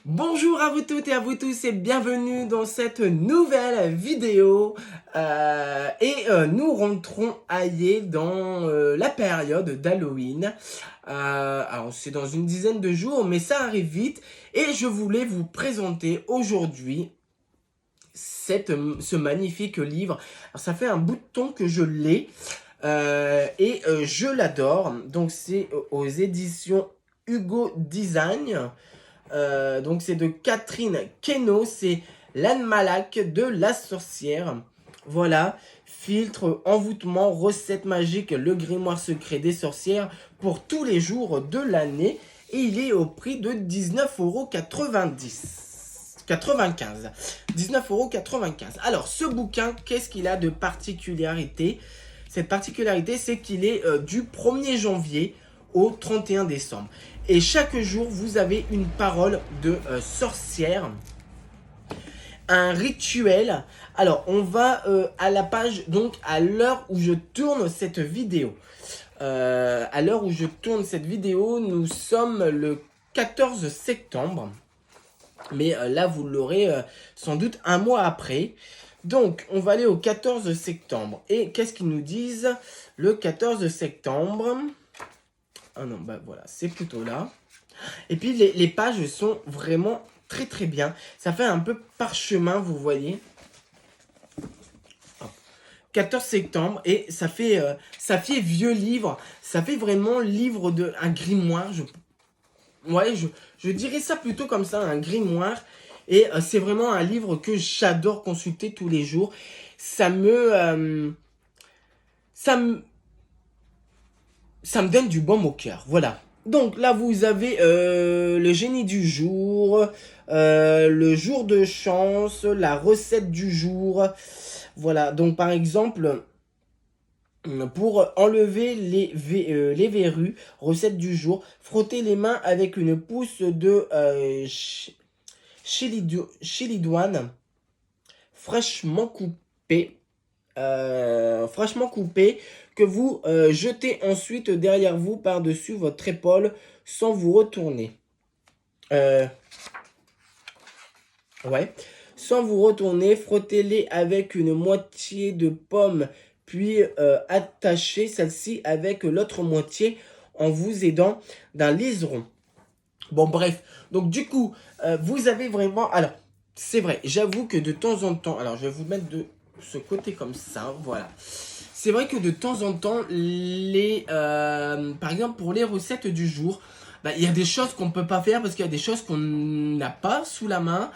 Bonjour à vous toutes et à vous tous et bienvenue dans cette nouvelle vidéo nous rentrons dans la période d'Halloween. Alors c'est dans une dizaine de jours mais ça arrive vite et je voulais vous présenter aujourd'hui ce magnifique livre. Alors ça fait un bout de temps que je l'ai je l'adore. Donc c'est aux éditions Hugo Design. Donc c'est de Catherine Keno, c'est l'Anne Malak de la sorcière. Voilà, filtre, envoûtement, recette magique, le grimoire secret des sorcières pour tous les jours de l'année. Et il est au prix de 19,95 €. 19,95 €. Alors ce bouquin, qu'est-ce qu'il a de particularité? Cette particularité, c'est qu'il est du 1er janvier au 31 décembre. Et chaque jour, vous avez une parole de sorcière, un rituel. Alors, on va à la page, donc à l'heure où je tourne cette vidéo. À l'heure où je tourne cette vidéo, nous sommes le 14 septembre. Mais là, vous l'aurez sans doute un mois après. Donc, on va aller au 14 septembre. Et qu'est-ce qu'ils nous disent le 14 septembre? Ah non, bah voilà, c'est plutôt là. Et puis les pages sont vraiment très très bien. Ça fait un peu parchemin, vous voyez. 14 septembre et ça fait vieux livre. Ça fait vraiment livre de un grimoire. Je dirais ça plutôt comme ça, un grimoire. Et c'est vraiment un livre que j'adore consulter tous les jours. Ça me donne du baume au cœur. Voilà. Donc là, vous avez le génie du jour, le jour de chance, la recette du jour. Voilà. Donc par exemple, pour enlever les verrues, recette du jour, frotter les mains avec une pousse de chilidoine fraîchement coupée. Que vous jetez ensuite derrière vous par-dessus votre épaule sans vous retourner. Ouais. Sans vous retourner, frottez-les avec une moitié de pomme, puis attachez celle-ci avec l'autre moitié en vous aidant d'un liseron. Bon, bref. Donc, du coup, vous avez vraiment... Alors, c'est vrai, j'avoue que de temps en temps... Alors, je vais vous mettre de ce côté comme ça, voilà. C'est vrai que de temps en temps, par exemple, pour les recettes du jour, bah, il y a des choses qu'on ne peut pas faire parce qu'il y a des choses qu'on n'a pas sous la main.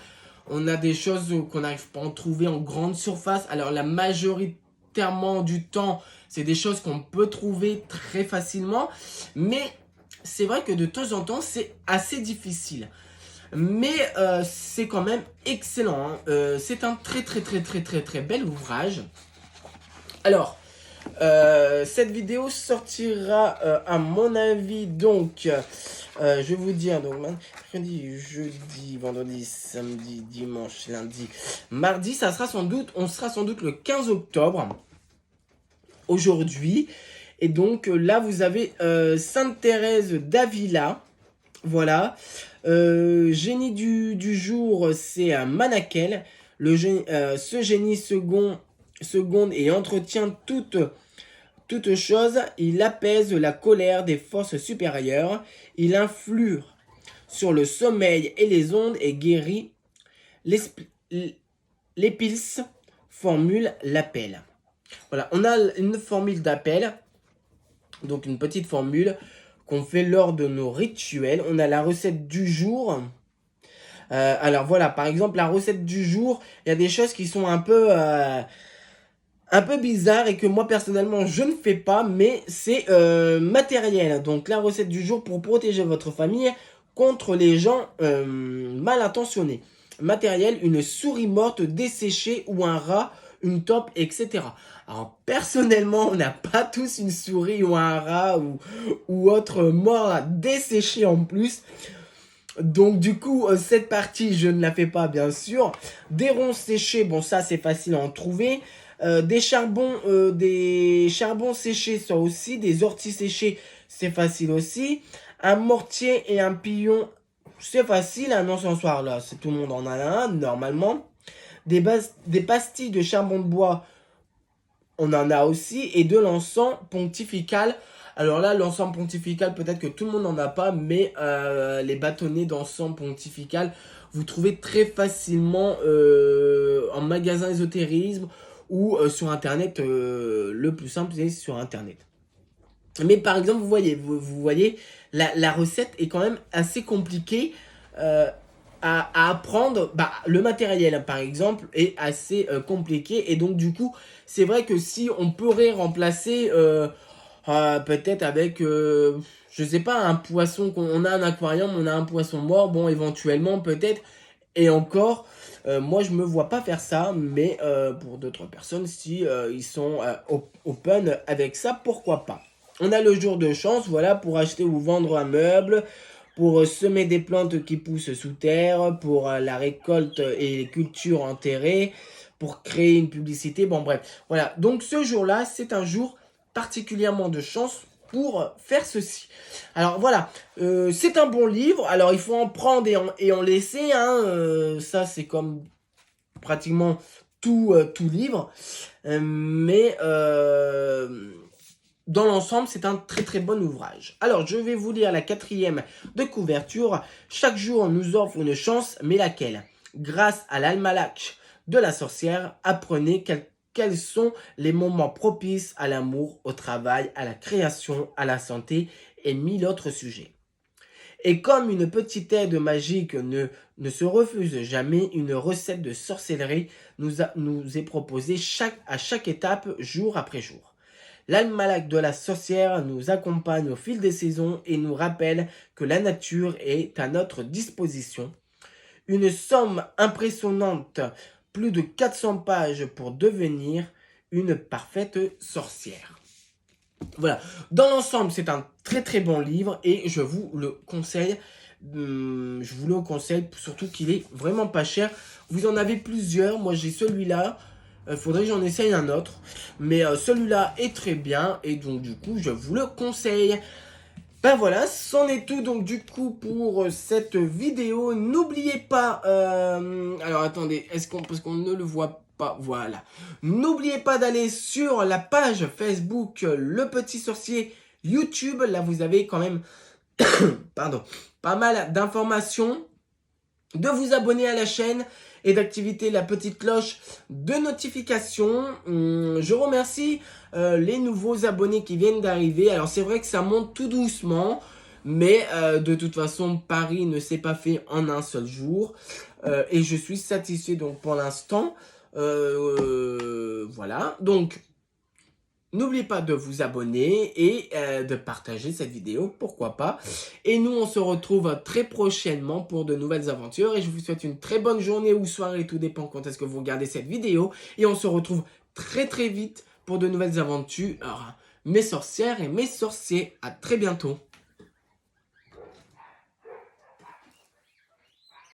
On a des choses qu'on n'arrive pas à en trouver en grande surface. Alors, la majoritairement du temps, c'est des choses qu'on peut trouver très facilement. Mais c'est vrai que de temps en temps, c'est assez difficile. Mais c'est quand même excellent. Hein. C'est un très très très très très très bel ouvrage. Alors, cette vidéo sortira à mon avis donc, je vais vous dire, donc mercredi, jeudi, vendredi, samedi, dimanche, lundi, mardi, on sera sans doute le 15 octobre aujourd'hui. Et donc là vous avez Sainte Thérèse d'Avila, voilà. Génie du jour, c'est un Manakel. Ce génie seconde et entretient toute chose. Il apaise la colère des forces supérieures. Il influe sur le sommeil et les ondes et guérit l'épilce. Formule l'appel. Voilà, on a une formule d'appel. Donc une petite formule qu'on fait lors de nos rituels. On a la recette du jour. Alors voilà, par exemple, la recette du jour, il y a des choses qui sont un peu bizarres et que moi personnellement je ne fais pas, mais c'est matériel. Donc la recette du jour pour protéger votre famille contre les gens mal intentionnés. Matériel, une souris morte desséchée ou un rat, une taupe, etc. Alors personnellement, on n'a pas tous une souris ou un rat ou autre mort à dessécher en plus. Donc du coup, cette partie, je ne la fais pas bien sûr. Des ronces séchés, bon ça c'est facile à en trouver. Des charbons séchés, ça aussi. Des orties séchées, c'est facile aussi. Un mortier et un pilon c'est facile, un encensoir là, c'est tout le monde en a un, normalement. Des pastilles de charbon de bois, on en a aussi, et de l'encens pontifical. Alors là, l'encens pontifical, peut-être que tout le monde n'en a pas, mais les bâtonnets d'encens pontifical, vous trouvez très facilement en magasin ésotérisme ou sur Internet. Le plus simple, c'est sur Internet. Mais par exemple, vous voyez la recette est quand même assez compliquée à apprendre. Bah, le matériel, par exemple, est assez compliqué. Et donc, du coup, c'est vrai que si on pourrait remplacer peut-être avec, je sais pas, un poisson, on a un aquarium, on a un poisson mort, bon, éventuellement, peut-être. Et encore, moi, je me vois pas faire ça, mais pour d'autres personnes, si ils sont open avec ça, pourquoi pas. On a le jour de chance, voilà, pour acheter ou vendre un meuble, pour semer des plantes qui poussent sous terre, pour la récolte et les cultures enterrées, pour créer une publicité, bon bref. Voilà, donc ce jour-là, c'est un jour particulièrement de chance pour faire ceci. Alors voilà, c'est un bon livre, alors il faut en prendre et en laisser, hein, ça c'est comme pratiquement tout livre, mais dans l'ensemble, c'est un très très bon ouvrage. Alors, je vais vous lire la 4e de couverture. Chaque jour nous offre une chance, mais laquelle? Grâce à l'almanach de la sorcière, apprenez quels sont les moments propices à l'amour, au travail, à la création, à la santé et 1000 autres sujets. Et comme une petite aide magique ne se refuse jamais, une recette de sorcellerie nous est proposée à chaque étape, jour après jour. L'almanach de la sorcière nous accompagne au fil des saisons et nous rappelle que la nature est à notre disposition. Une somme impressionnante, plus de 400 pages pour devenir une parfaite sorcière. Voilà, dans l'ensemble, c'est un très très bon livre et je vous le conseille. Surtout qu'il est vraiment pas cher. Vous en avez plusieurs, moi j'ai celui-là. Faudrait que j'en essaye un autre. Mais celui-là est très bien. Et donc du coup, je vous le conseille. Ben voilà, c'en est tout donc du coup pour cette vidéo. N'oubliez pas... alors attendez, parce qu'on ne le voit pas, voilà. N'oubliez pas d'aller sur la page Facebook Le Petit Sorcier YouTube. Là, vous avez quand même pardon, pas mal d'informations. De vous abonner à la chaîne et d'activer la petite cloche de notification. Je remercie les nouveaux abonnés qui viennent d'arriver. Alors c'est vrai que ça monte tout doucement, mais de toute façon Paris ne s'est pas fait en un seul jour. Et je suis satisfait donc pour l'instant. Voilà, donc n'oubliez pas de vous abonner et de partager cette vidéo, pourquoi pas. Et nous, on se retrouve très prochainement pour de nouvelles aventures. Et je vous souhaite une très bonne journée ou soirée, tout dépend quand est-ce que vous regardez cette vidéo. Et on se retrouve très très vite pour de nouvelles aventures. Mes sorcières et mes sorciers, à très bientôt.